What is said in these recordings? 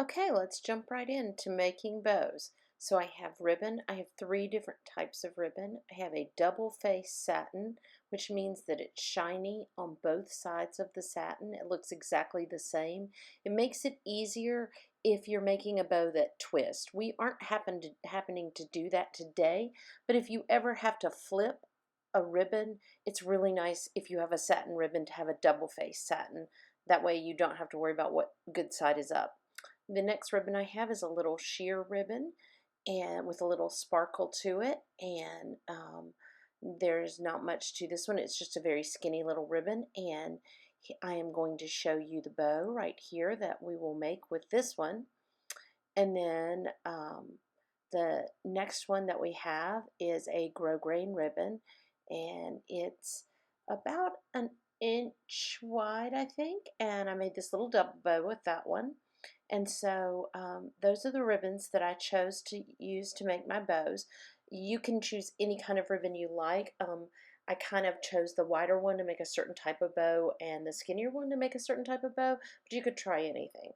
Okay, let's jump right into making bows. So I have ribbon. I have three different types of ribbon. I have a double face satin, which means that it's shiny on both sides of the satin. It looks exactly the same. It makes it easier if you're making a bow that twists. We aren't happening to do that today, but if you ever have to flip a ribbon, it's really nice if you have a satin ribbon to have a double face satin. That way you don't have to worry about what good side is up. The next ribbon I have is a little sheer ribbon and with a little sparkle to it, and there's not much to this one. It's just a very skinny little ribbon, and I am going to show you the bow right here that we will make with this one. And then the next one that we have is a grosgrain ribbon, and it's about an inch wide, I think, and I made this little double bow with that one. And so those are the ribbons that I chose to use to make my bows. You can choose any kind of ribbon you like. I kind of chose the wider one to make a certain type of bow and the skinnier one to make a certain type of bow, but you could try anything.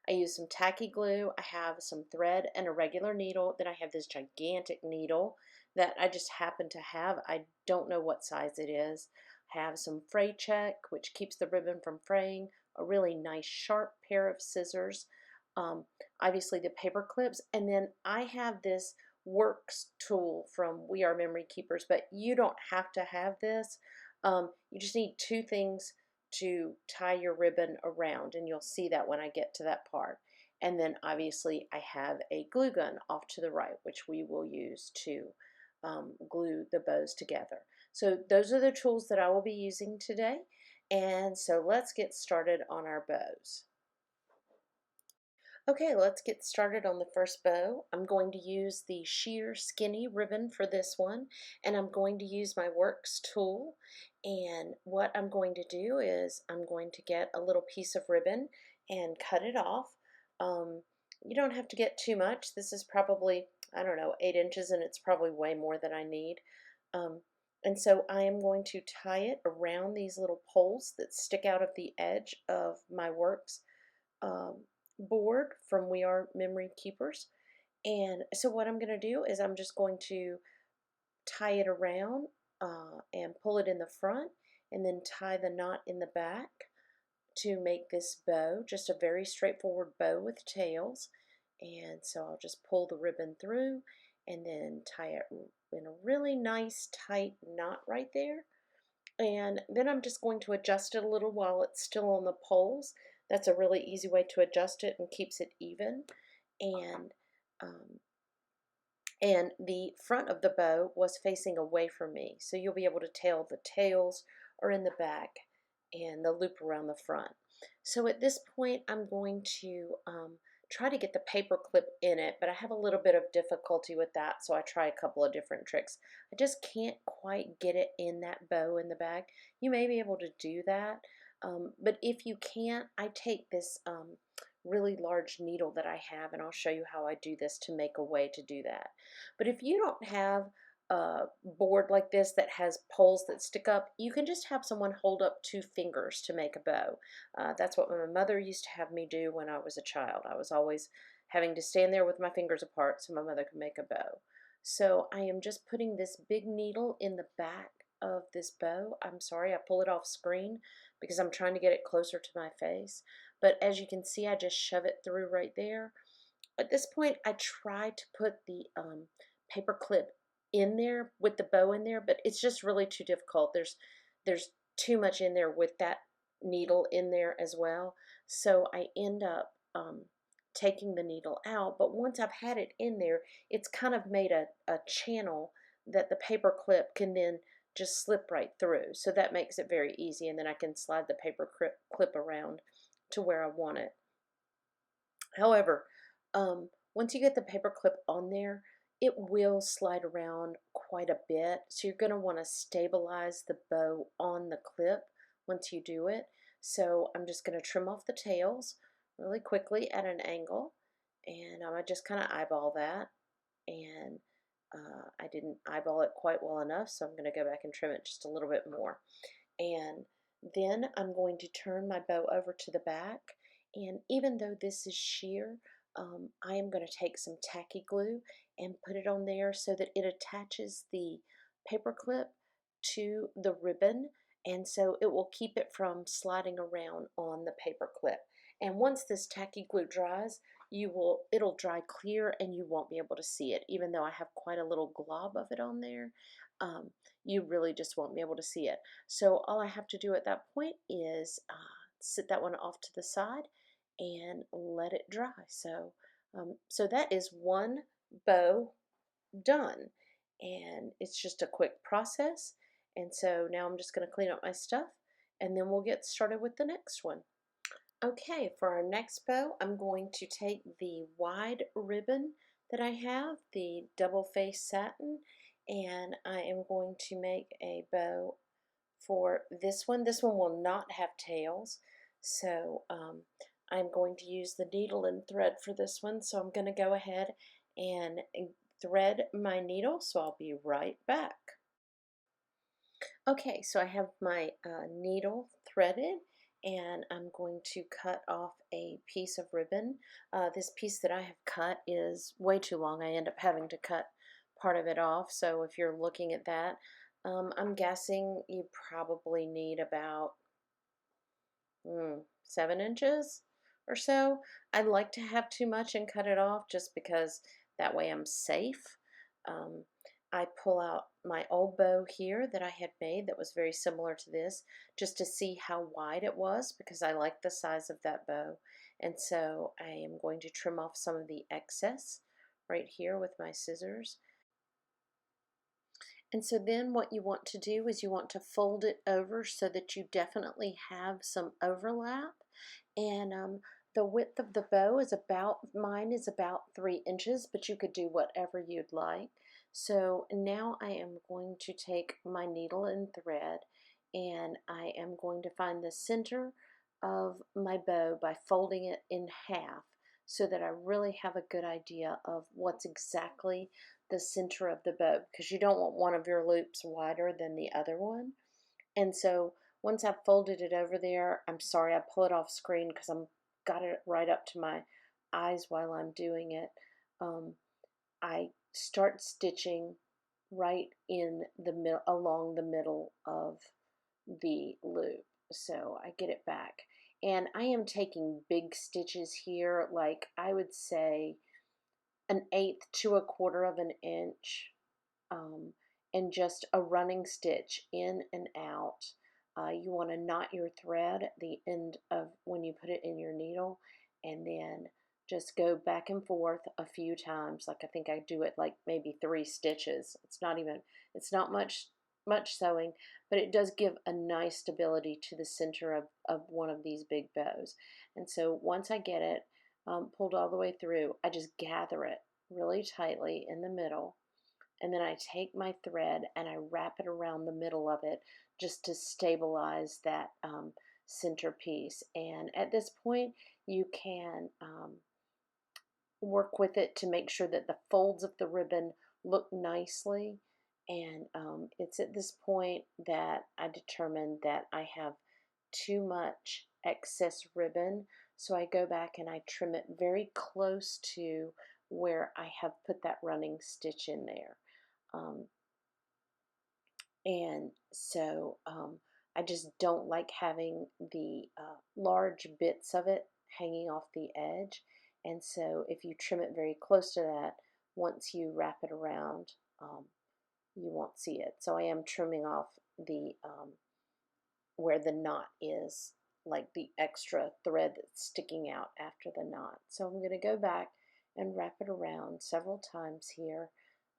I use some tacky glue, I have some thread and a regular needle, then I have this gigantic needle that I just happen to have. I don't know what size it is. I have some fray check, which keeps the ribbon from fraying, a really nice sharp pair of scissors, um, obviously the paper clips, and then I have this works tool from We Are Memory Keepers, but you don't have to have this. You just need two things to tie your ribbon around, and you'll see that when I get to that part. And then obviously I have a glue gun off to the right, which we will use to glue the bows together. So those are the tools that I will be using today. And so let's get started on our bows. Okay, let's get started on the first bow. I'm going to use the sheer skinny ribbon for this one, and I'm going to use my works tool. And what I'm going to do is I'm going to get a little piece of ribbon and cut it off. You don't have to get too much. This is probably, I don't know, 8 inches, and it's probably way more than I need. Um, and so I am going to tie it around these little poles that stick out of the edge of my works um, board from We Are Memory Keepers. And so what I'm going to do is I'm just going to tie it around and pull it in the front and then tie the knot in the back to make this bow, just a very straightforward bow with tails. And so I'll just pull the ribbon through and then tie it in a really nice tight knot right there. And then I'm just going to adjust it a little while it's still on the poles. That's a really easy way to adjust it and keeps it even. And um, and the front of the bow was facing away from me, so you'll be able to tell the tails are in the back and the loop around the front. So at this point I'm going to try to get the paper clip in it, but I have a little bit of difficulty with that, so I try a couple of different tricks. I just can't quite get it in that bow in the back. You may be able to do that, but if you can't, I take this really large needle that I have, and I'll show you how I do this to make a way to do that. But if you don't have a board like this that has poles that stick up, you can just have someone hold up 2 fingers to make a bow. That's what my mother used to have me do when I was a child. I was always having to stand there with my fingers apart so my mother could make a bow. So I am just putting this big needle in the back of this bow. I'm sorry, I pull it off screen because I'm trying to get it closer to my face. But as you can see, I just shove it through right there. At this point, I try to put the paper clip in there with the bow in there, but it's just really too difficult. There's too much in there with that needle in there as well. So I end up taking the needle out, but once I've had it in there, it's kind of made a channel that the paper clip can then just slip right through. So that makes it very easy, and then I can slide the paper clip around to where I want it. However, once you get the paper clip on there, it will slide around quite a bit. So you're going to want to stabilize the bow on the clip once you do it. So I'm just going to trim off the tails really quickly at an angle, and I just kind of eyeball that, and I didn't eyeball it quite well enough, so I'm going to go back and trim it just a little bit more. And then I'm going to turn my bow over to the back, and even though this is sheer, I am going to take some tacky glue and put it on there so that it attaches the paper clip to the ribbon, and so it will keep it from sliding around on the paper clip. And once this tacky glue dries, it'll dry clear and you won't be able to see it. Even though I have quite a little glob of it on there, um, you really just won't be able to see it. So all I have to do at that point is sit that one off to the side and let it dry. So that is one bow done, and it's just a quick process. And so now I'm just going to clean up my stuff, and then we'll get started with the next one. Okay, for our next bow, I'm going to take the wide ribbon that I have, the double face satin, and I am going to make a bow for this one. This one will not have tails, so I'm going to use the needle and thread for this one. So I'm going to go ahead and thread my needle, so I'll be right back. Okay, so I have my needle threaded, and I'm going to cut off a piece of ribbon. This piece that I have cut is way too long. I end up having to cut part of it off, so if you're looking at that, I'm guessing you probably need about 7 inches or so. I'd like to have too much and cut it off just because that way I'm safe. Um, I pull out my old bow here that I had made that was very similar to this, just to see how wide it was, because I like the size of that bow. And so I am going to trim off some of the excess right here with my scissors. And so then what you want to do is you want to fold it over so that you definitely have some overlap. And the width of the bow is mine is about 3 inches, but you could do whatever you'd like. So now I am going to take my needle and thread, and I am going to find the center of my bow by folding it in half so that I really have a good idea of what's exactly the center of the bow, because you don't want one of your loops wider than the other one. And so once I've folded it over there, I'm sorry I pull it off screen because I'm got it right up to my eyes while I'm doing it. I start stitching right in the middle, along the middle of the loop. So I get it back, and I am taking big stitches here, like I would say 1/8 to 1/4 of an inch, um, and just a running stitch in and out. You want to knot your thread at the end of when you put it in your needle, and then just go back and forth a few times. Like I think I do it like maybe 3 stitches. It's not much sewing, but it does give a nice stability to the center of one of these big bows. And so once I get it pulled all the way through, I just gather it really tightly in the middle, and then I take my thread and I wrap it around the middle of it just to stabilize that center piece. And at this point, you can work with it to make sure that the folds of the ribbon look nicely. And it's at this point that I determine that I have too much excess ribbon. So I go back and I trim it very close to where I have put that running stitch in there. Um, and so I just don't like having the large bits of it hanging off the edge. And so if you trim it very close to that, once you wrap it around, you won't see it. So I am trimming off the where the knot is, like the extra thread that's sticking out after the knot. So I'm going to go back and wrap it around several times here,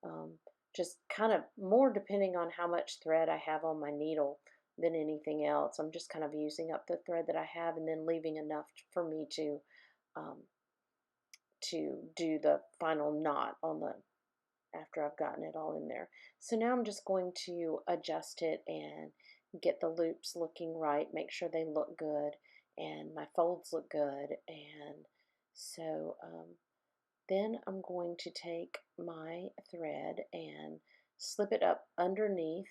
um, just kind of more depending on how much thread I have on my needle than anything else. I'm just kind of using up the thread that I have and then leaving enough for me um, to do the final knot on the after I've gotten it all in there. So now I'm just going to adjust it and get the loops looking right, make sure they look good, and my folds look good. And so then I'm going to take my thread and slip it up underneath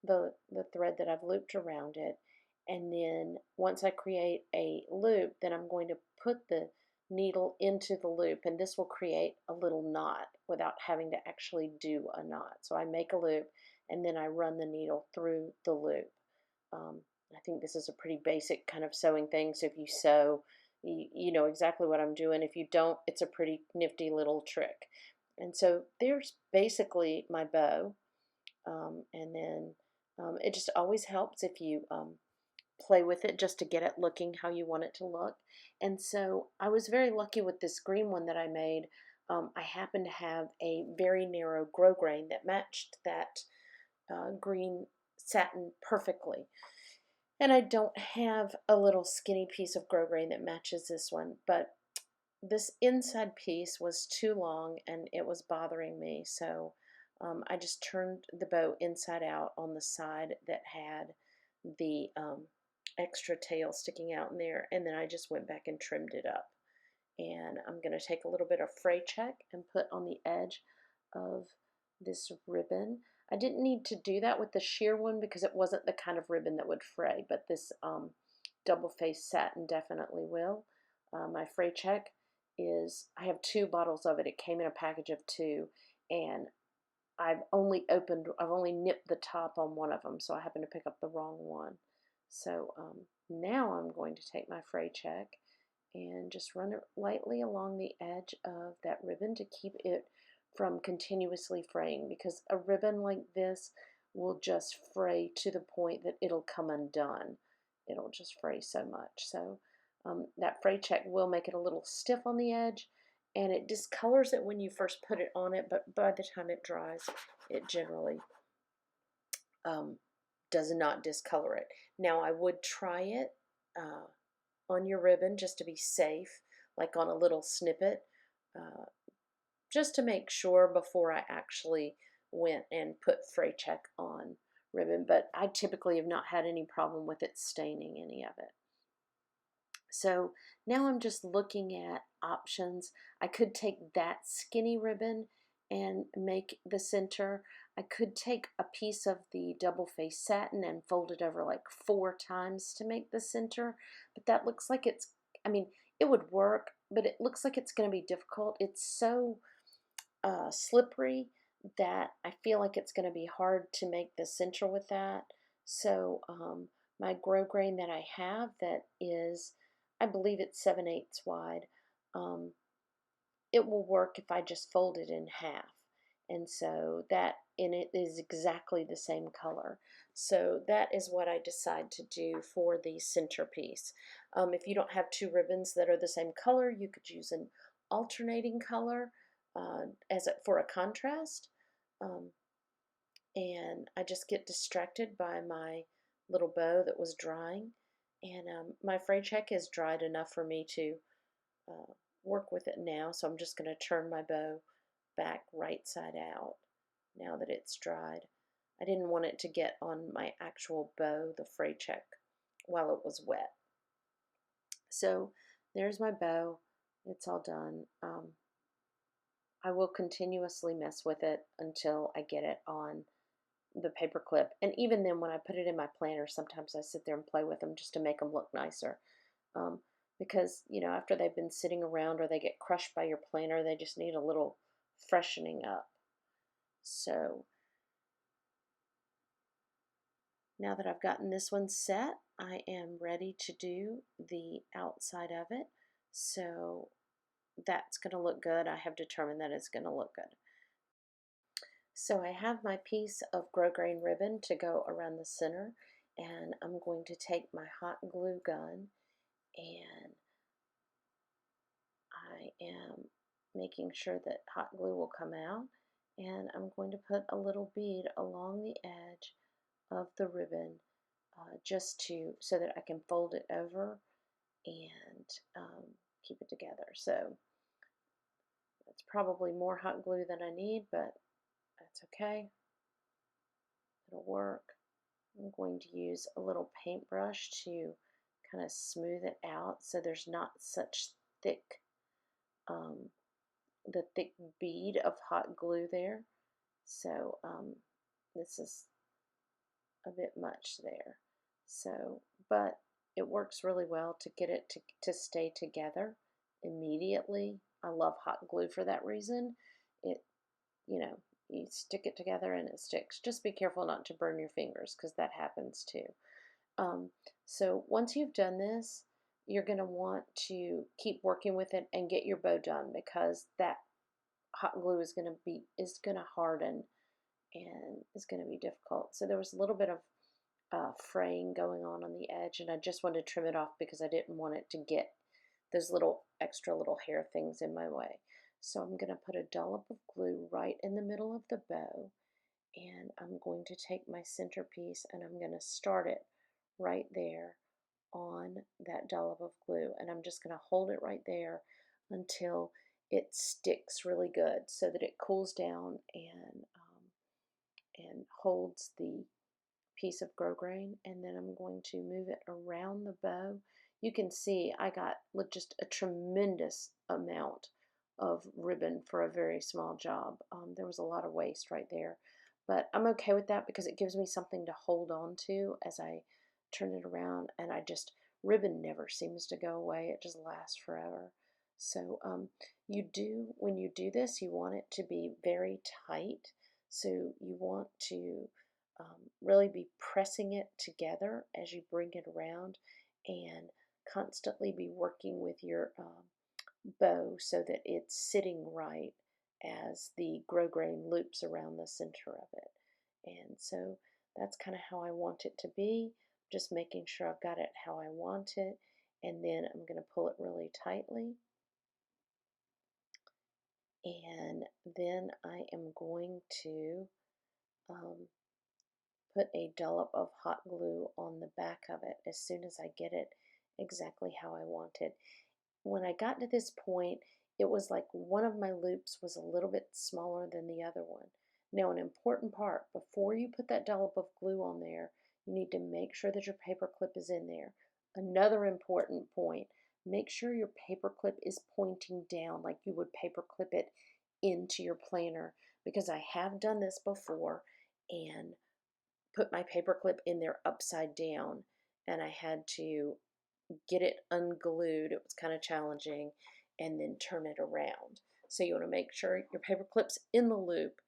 the thread that I've looped around it. And then once I create a loop, then I'm going to put the needle into the loop, and this will create a little knot without having to actually do a knot. So I make a loop and then I run the needle through the loop. Um, I think this is a pretty basic kind of sewing thing, so if you sew, you know exactly what I'm doing. If you don't, it's a pretty nifty little trick. And so there's basically my bow, and then it just always helps if you play with it just to get it looking how you want it to look. And so I was very lucky with this green one that I made. I happened to have a very narrow grosgrain that matched that green satin perfectly. And I don't have a little skinny piece of grosgrain that matches this one, but this inside piece was too long and it was bothering me. So I just turned the bow inside out on the side that had the extra tail sticking out in there, and then I just went back and trimmed it up. And I'm going to take a little bit of fray check and put on the edge of this ribbon. I didn't need to do that with the sheer one because it wasn't the kind of ribbon that would fray, but this double-faced satin definitely will. My fray check is, I have 2 bottles of it. It came in a package of 2, and I've only nipped the top on one of them, so I happened to pick up the wrong one. So now I'm going to take my fray check and just run it lightly along the edge of that ribbon to keep it from continuously fraying, because a ribbon like this will just fray to the point that it'll come undone. It'll just fray so much. So that fray check will make it a little stiff on the edge, and it discolors it when you first put it on it, but by the time it dries, it generally does not discolor it. Now, I would try it on your ribbon just to be safe, like on a little snippet, uh, just to make sure before I actually went and put fray check on ribbon, but I typically have not had any problem with it staining any of it. So now I'm just looking at options. I could take that skinny ribbon and make the center. I could take a piece of the double-faced satin and fold it over like 4 times to make the center, but that looks like it's, I mean, it would work, but it looks like it's going to be difficult. It's so slippery that I feel like it's going to be hard to make the center with that. So my grosgrain that I have that is, I believe it's 7/8 wide, it will work if I just fold it in half. And so that in it is exactly the same color. So that is what I decide to do for the centerpiece. If you don't have 2 ribbons that are the same color, you could use an alternating color for a contrast. Um, and I just get distracted by my little bow that was drying. And my fray check is dried enough for me to uh, work with it now, so I'm just going to turn my bow back right side out now that it's dried. I didn't want it to get on my actual bow, the fray check, while it was wet. So there's my bow. It's all done. I will continuously mess with it until I get it on the paper clip. And even then, when I put it in my planner, sometimes I sit there and play with them just to make them look nicer. Um, because, you know, after they've been sitting around or they get crushed by your planner, they just need a little freshening up. So now that I've gotten this one set, I am ready to do the outside of it. So that's going to look good. I have determined that it's going to look good. So I have my piece of grosgrain ribbon to go around the center, and I'm going to take my hot glue gun, and I am making sure that hot glue will come out, and I'm going to put a little bead along the edge of the ribbon just to so that I can fold it over and keep it together. So that's probably more hot glue than I need, but that's okay. It'll work. I'm going to use a little paintbrush to kind of smooth it out so there's not such thick, the thick bead of hot glue there. So this is a bit much there. So, but it works really well to get it to stay together immediately. I love hot glue for that reason. It, you know, you stick it together and it sticks. Just be careful not to burn your fingers because that happens too. Um, so once you've done this, you're going to want to keep working with it and get your bow done because that hot glue is going to harden and is going to be difficult. So there was a little bit of fraying going on the edge, and I just wanted to trim it off because I didn't want it to get those little extra little hair things in my way. So I'm going to put a dollop of glue right in the middle of the bow, and I'm going to take my centerpiece and I'm going to start it right there on that dollop of glue, and I'm just going to hold it right there until it sticks really good so that it cools down and holds the piece of grosgrain, and then I'm going to move it around the bow. You can see I got just a tremendous amount of ribbon for a very small job. There was a lot of waste right there, but I'm okay with that because it gives me something to hold on to as I turn it around, and ribbon never seems to go away. It just lasts forever. So when you do this, you want it to be very tight. So you want to really be pressing it together as you bring it around and constantly be working with your bow so that it's sitting right as the grosgrain loops around the center of it. And so that's kind of how I want it to be, just making sure I've got it how I want it, and then I'm going to pull it really tightly. And then I am going to put a dollop of hot glue on the back of it as soon as I get it exactly how I want it. When I got to this point, it was like one of my loops was a little bit smaller than the other one. Now, an important part, before you put that dollop of glue on there, you need to make sure that your paper clip is in there. Another important point, make sure your paper clip is pointing down like you would paper clip it into your planner, because I have done this before and put my paper clip in there upside down, and I had to get it unglued. It was kind of challenging, and then turn it around. So you want to make sure your paper clip's in the loop,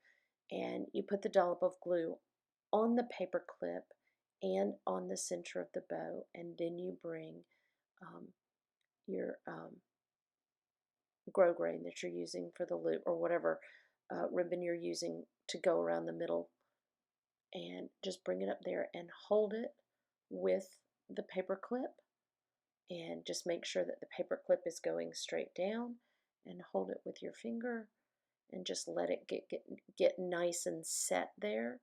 and you put the dollop of glue on the paper clip and on the center of the bow, and then you bring your grosgrain that you're using for the loop, or whatever ribbon you're using to go around the middle, and just bring it up there and hold it with the paper clip, and just make sure that the paper clip is going straight down, and hold it with your finger and just let it get nice and set there.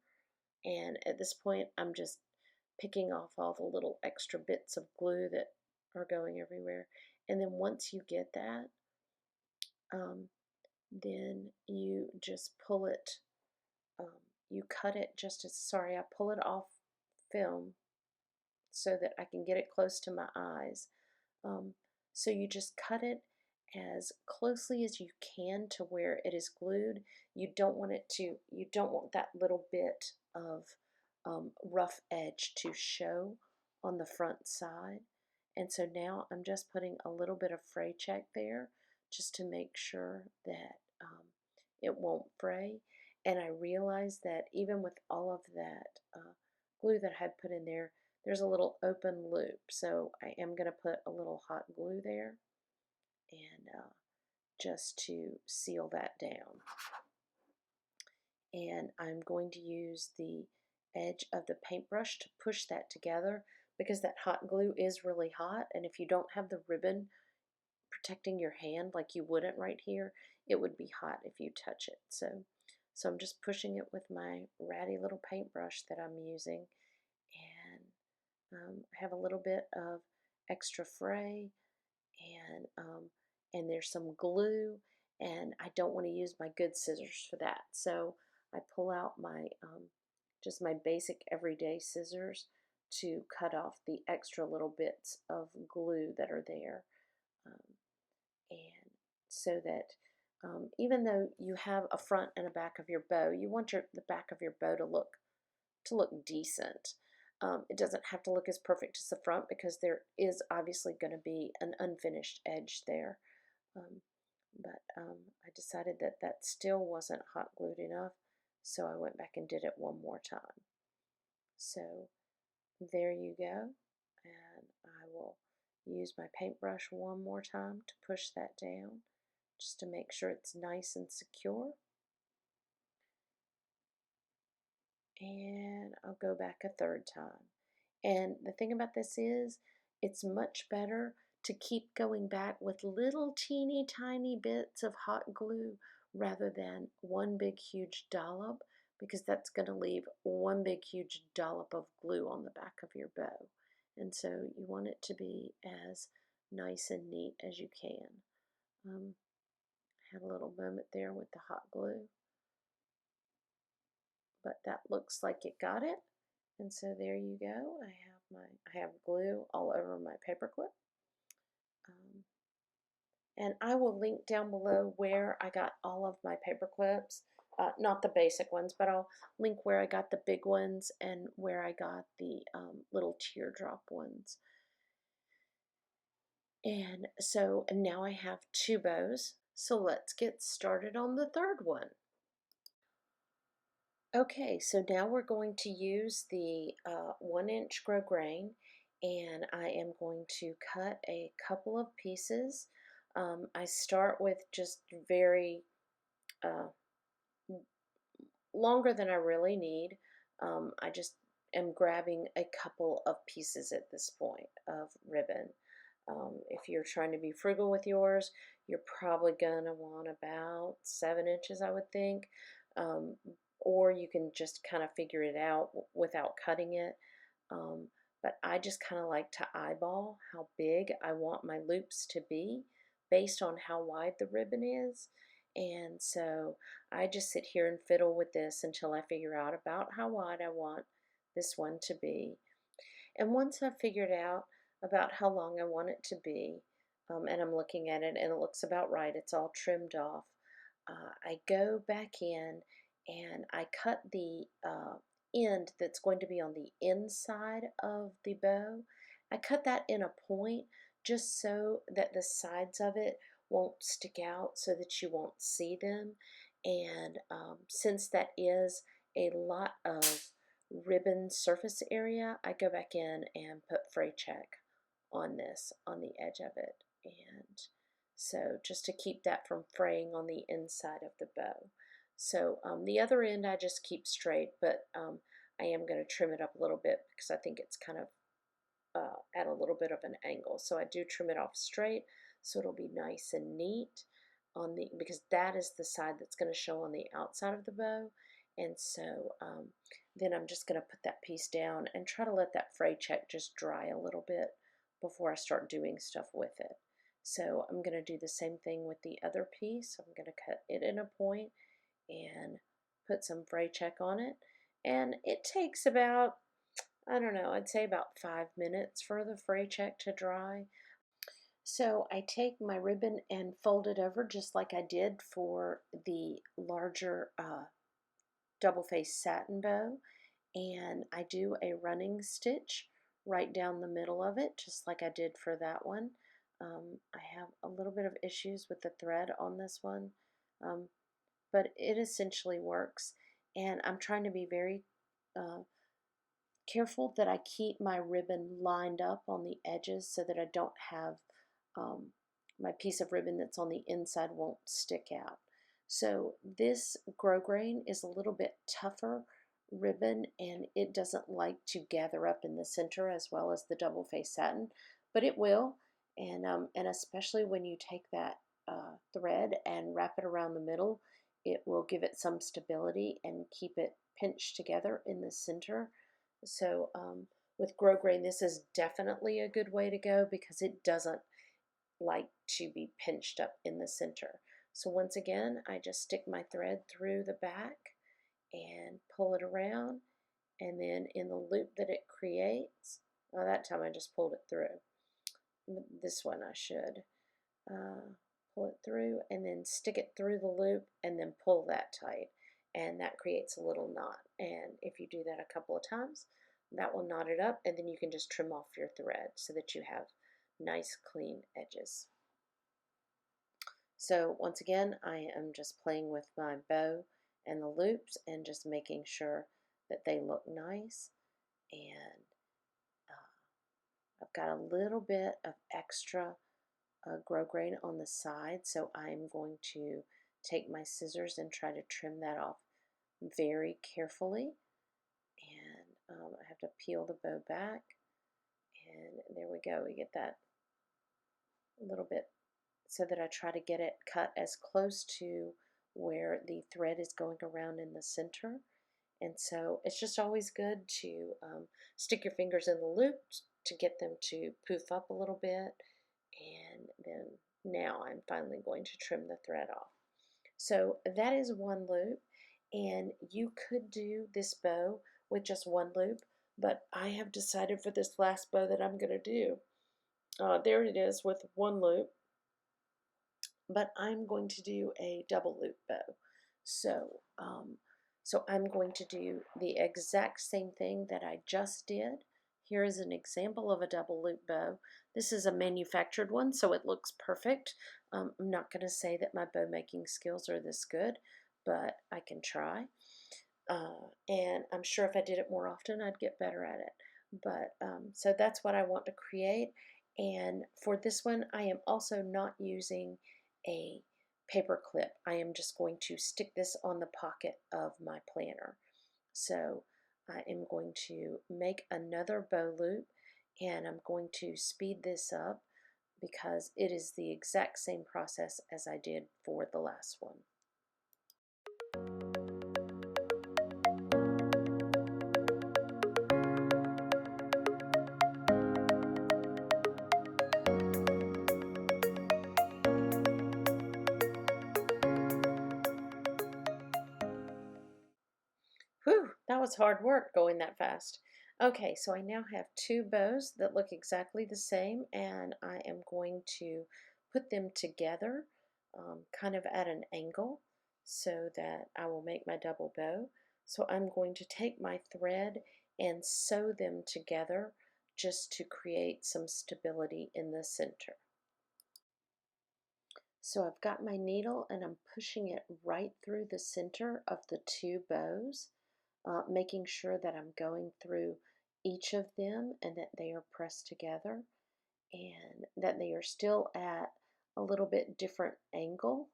And at this point I'm just picking off all the little extra bits of glue that are going everywhere. And then once you get that, then you just pull it, you cut it just as, sorry, I pull it off film so that I can get it close to my eyes. So you just cut it as closely as you can to where it is glued. You don't want that little bit of rough edge to show on the front side. And so now I'm just putting a little bit of fray check there just to make sure that it won't fray. And I realized that even with all of that glue that I had put in there, there's a little open loop. So I am going to put a little hot glue there, and just to seal that down. And I'm going to use the edge of the paintbrush to push that together, because that hot glue is really hot, and if you don't have the ribbon protecting your hand like you wouldn't right here, it would be hot if you touch it. So I'm just pushing it with my ratty little paintbrush that I'm using, and I have a little bit of extra fray, and there's some glue, and I don't want to use my good scissors for that. So I pull out my just my basic everyday scissors to cut off the extra little bits of glue that are there, and so that even though you have a front and a back of your bow, you want the back of your bow to look decent. It doesn't have to look as perfect as the front, because there is obviously going to be an unfinished edge there. Um, but I decided that that still wasn't hot glued enough, so I went back and did it one more time. So there you go, and I will use my paintbrush one more time to push that down just to make sure it's nice and secure. And I'll go back a third time. And the thing about this is, it's much better to keep going back with little teeny tiny bits of hot glue rather than one big huge dollop, because that's going to leave one big huge dollop of glue on the back of your bow. And so you want it to be as nice and neat as you can. Had a little moment there with the hot glue, but that looks like it got it. And so there you go. I have glue all over my paperclip. Um, and I will link down below where I got all of my paper clips. Not the basic ones, but I'll link where I got the big ones and where I got the little teardrop ones. And so now I have two bows. So let's get started on the third one. Okay, so now we're going to use the 1-inch grosgrain, and I am going to cut a couple of pieces. I start with just very uh, longer than I really need. I just am grabbing a couple of pieces at this point of ribbon. If you're trying to be frugal with yours, you're probably going to want about 7 inches, I would think. Um, or you can just kind of figure it out without cutting it. But I just kind of like to eyeball how big I want my loops to be based on how wide the ribbon is. And so I just sit here and fiddle with this until I figure out about how wide I want this one to be. And once I've figured out about how long I want it to be, and I'm looking at it and it looks about right, it's all trimmed off, I go back in and I cut the end that's going to be on the inside of the bow. I cut that in a point just so that the sides of it won't stick out so that you won't see them. And since that is a lot of ribbon surface area, I go back in and put fray check on this, on the edge of it. And so just to keep that from fraying on the inside of the bow. So the other end I just keep straight, but I am going to trim it up a little bit because I think it's kind of at a little bit of an angle. So I do trim it off straight so it'll be nice and neat on the, because that is the side that's going to show on the outside of the bow. And so then I'm just going to put that piece down and try to let that fray check just dry a little bit before I start doing stuff with it. So I'm going to do the same thing with the other piece. I'm going to cut it in a point and put some fray check on it. And it takes about, I don't know, I'd say about 5 minutes for the fray check to dry. So I take my ribbon and fold it over just like I did for the larger double-faced satin bow, and I do a running stitch right down the middle of it just like I did for that one. I have a little bit of issues with the thread on this one, um, but it essentially works, and I'm trying to be very careful that I keep my ribbon lined up on the edges so that I don't have my piece of ribbon that's on the inside won't stick out. So this grosgrain is a little bit tougher ribbon and it doesn't like to gather up in the center as well as the double face satin, but it will. And especially when you take that thread and wrap it around the middle, it will give it some stability and keep it pinched together in the center. So with grosgrain, this is definitely a good way to go because it doesn't like to be pinched up in the center. So once again, I just stick my thread through the back and pull it around, and then in the loop that it creates, well, that time I just pulled it through. This one I should pull it through and then stick it through the loop and then pull that tight, and that creates a little knot. And if you do that a couple of times, that will knot it up, and then you can just trim off your thread so that you have nice clean edges. So once again, I am just playing with my bow and the loops and just making sure that they look nice. And I've got a little bit of extra grosgrain on the side, so I'm going to take my scissors and try to trim that off very carefully. And I have to peel the bow back, and there we go. We get that a little bit so that I try to get it cut as close to where the thread is going around in the center. And so it's just always good to stick your fingers in the loops to get them to poof up a little bit. And then now I'm finally going to trim the thread off. So that is one loop, and you could do this bow with just one loop, but I have decided for this last bow that I'm going to do. There it is with one loop, but I'm going to do a double loop bow. So, so I'm going to do the exact same thing that I just did. Here is an example of a double loop bow. This is a manufactured one, so it looks perfect. I'm not going to say that my bow making skills are this good, but I can try. And I'm sure if I did it more often, I'd get better at it. But so that's what I want to create. And for this one, I am also not using a paper clip. I am just going to stick this on the pocket of my planner. So I am going to make another bow loop, and I'm going to speed this up because it is the exact same process as I did for the last one. Whew, that was hard work going that fast. Okay, so I now have two bows that look exactly the same, and I am going to put them together kind of at an angle so that I will make my double bow. So I'm going to take my thread and sew them together just to create some stability in the center. So I've got my needle and I'm pushing it right through the center of the two bows, making sure that I'm going through each of them and that they are pressed together and that they are still at a little bit different angle.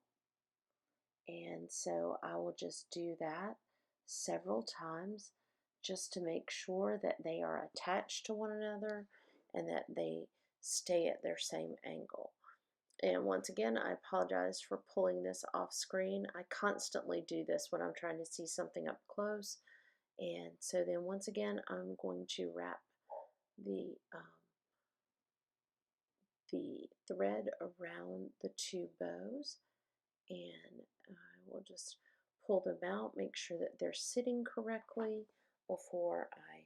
And so I will just do that several times just to make sure that they are attached to one another and that they stay at their same angle. And once again, I apologize for pulling this off screen. I constantly do this when I'm trying to see something up close. And so then once again, I'm going to wrap the thread around the two bows, and I will just pull them out, make sure that they're sitting correctly before I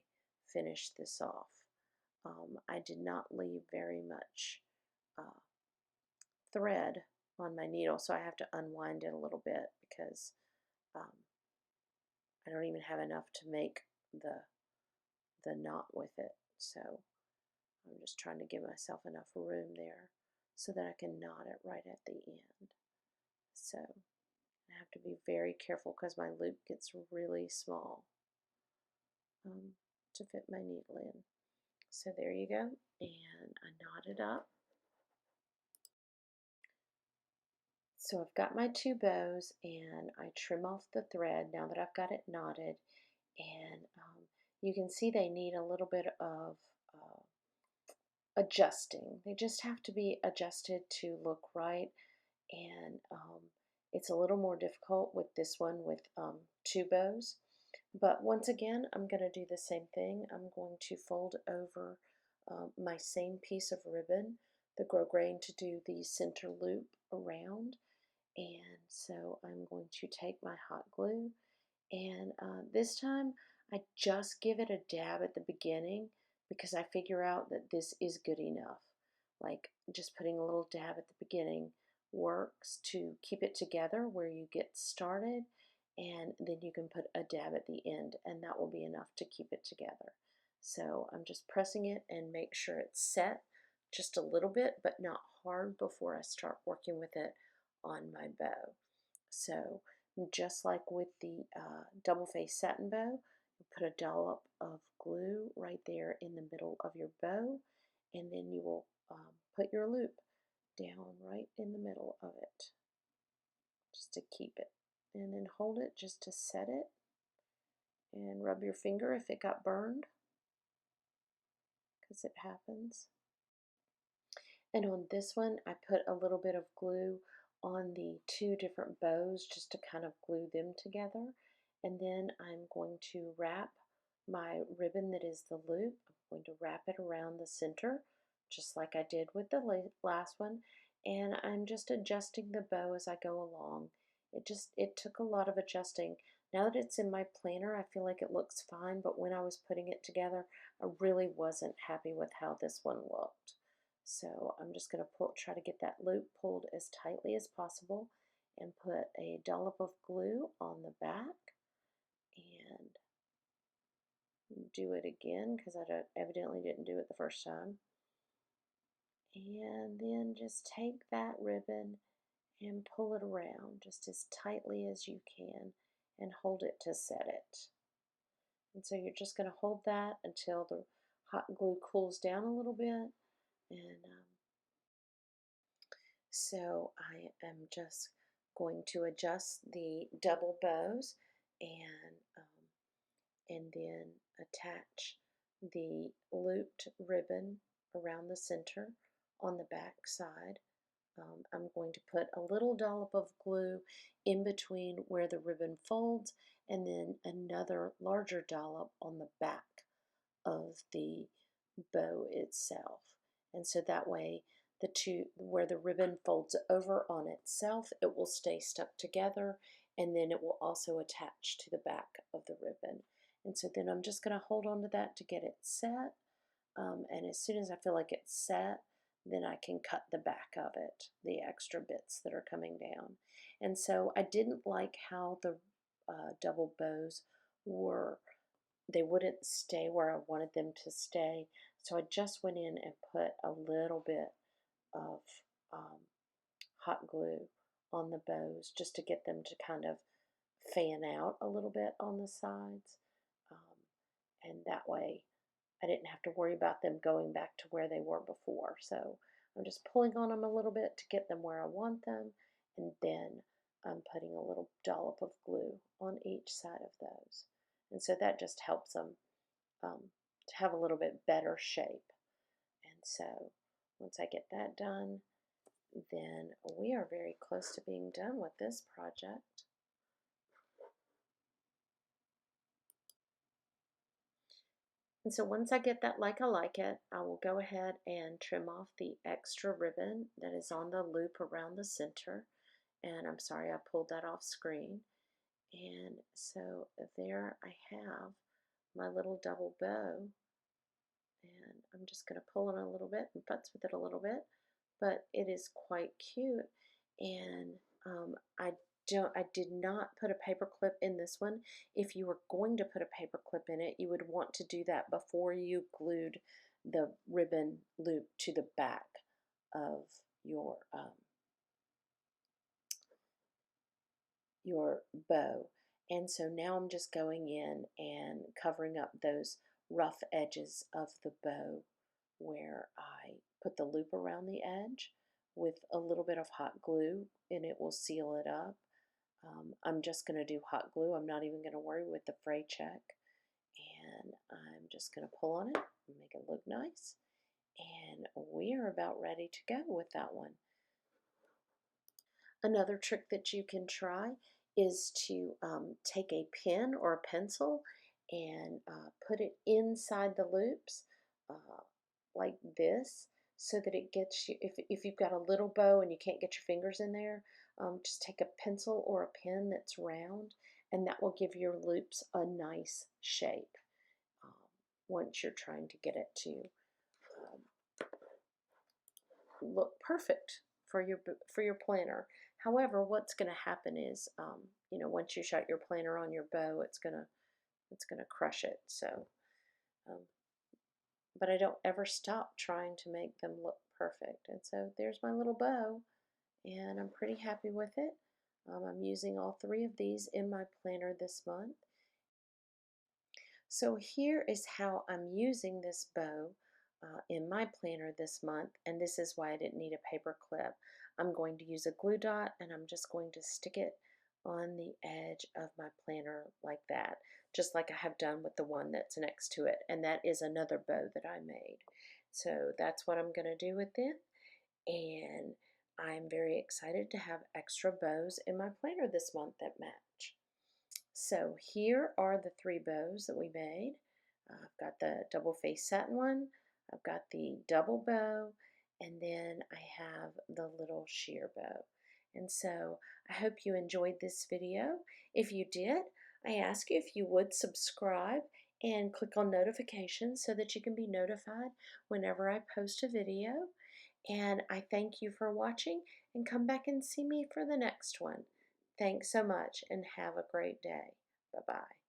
finish this off. I did not leave very much thread on my needle, so I have to unwind it a little bit because um, I don't even have enough to make the knot with it. So I'm just trying to give myself enough room there so that I can knot it right at the end. So I have to be very careful because my loop gets really small to fit my needle in. So there you go, and I knot it up. So I've got my two bows and I trim off the thread now that I've got it knotted, and you can see they need a little bit of adjusting. They just have to be adjusted to look right, and it's a little more difficult with this one with two bows. But once again, I'm going to do the same thing. I'm going to fold over my same piece of ribbon, the grosgrain, to do the center loop around. And so I'm going to take my hot glue, and this time I just give it a dab at the beginning because I figure out that this is good enough. Like just putting a little dab at the beginning works to keep it together where you get started, and then you can put a dab at the end, and that will be enough to keep it together. So I'm just pressing it and make sure it's set just a little bit, but not hard before I start working with it on my bow. So just like with the double-faced satin bow, you put a dollop of glue right there in the middle of your bow, and then you will put your loop down right in the middle of it, just to keep it. And then hold it just to set it, and rub your finger if it got burned, because it happens. And on this one, I put a little bit of glue on the two different bows just to kind of glue them together. And then I'm going to wrap my ribbon that is the loop. I'm going to wrap it around the center, just like I did with the last one. And I'm just adjusting the bow as I go along. It took a lot of adjusting. Now that it's in my planner, I feel like it looks fine, but when I was putting it together, I really wasn't happy with how this one looked. So I'm just going to try to get that loop pulled as tightly as possible and put a dollop of glue on the back and do it again because I evidently didn't do it the first time. And then just take that ribbon and pull it around just as tightly as you can and hold it to set it. And so you're just going to hold that until the hot glue cools down a little bit. And so I am just going to adjust the double bows and then attach the looped ribbon around the center on the back side. I'm going to put a little dollop of glue in between where the ribbon folds and then another larger dollop on the back of the bow itself. And so that way the two, where the ribbon folds over on itself, it will stay stuck together, and then it will also attach to the back of the ribbon. And so then I'm just going to hold on to that to get it set, and as soon as I feel like it's set, then I can cut the back of it, the extra bits that are coming down. And so I didn't like how the double bows were, they wouldn't stay where I wanted them to stay. So I just went in and put a little bit of hot glue on the bows just to get them to kind of fan out a little bit on the sides. And that way I didn't have to worry about them going back to where they were before. So I'm just pulling on them a little bit to get them where I want them, and then I'm putting a little dollop of glue on each side of those. And so that just helps them to have a little bit better shape. And so once I get that done, then we are very close to being done with this project. And so once I get that like I like it, I will go ahead and trim off the extra ribbon that is on the loop around the center. And I'm sorry I pulled that off screen. And so there I have my little double bow. And I'm just going to pull it a little bit and futz with it a little bit, but it is quite cute. And I did not put a paper clip in this one. If you were going to put a paper clip in it, you would want to do that before you glued the ribbon loop to the back of your bow. And so now I'm just going in and covering up those rough edges of the bow where I put the loop around the edge with a little bit of hot glue, and it will seal it up. I'm just going to do hot glue. I'm not even going to worry with the fray check. And I'm just going to pull on it and make it look nice. And we are about ready to go with that one. Another trick that you can try is to take a pen or a pencil and put it inside the loops like this, so that it gets you, if you've got a little bow and you can't get your fingers in there, just take a pencil or a pen that's round, and that will give your loops a nice shape once you're trying to get it to look perfect for your planner. However, what's going to happen is, once you shut your planner on your bow, it's gonna crush it. So, but I don't ever stop trying to make them look perfect. And so there's my little bow, and I'm pretty happy with it. I'm using all three of these in my planner this month. So here is how I'm using this bow in my planner this month, and this is why I didn't need a paper clip. I'm going to use a glue dot, and I'm just going to stick it on the edge of my planner like that, just like I have done with the one that's next to it, and that is another bow that I made. So that's what I'm going to do with it, and I'm very excited to have extra bows in my planner this month that match. So here are the three bows that we made. I've got the double face satin one, I've got the double bow, and then I have the little sheer bow. And so I hope you enjoyed this video. If you did, I ask you if you would subscribe and click on notifications so that you can be notified whenever I post a video. And I thank you for watching, and come back and see me for the next one. Thanks so much and have a great day. Bye-bye.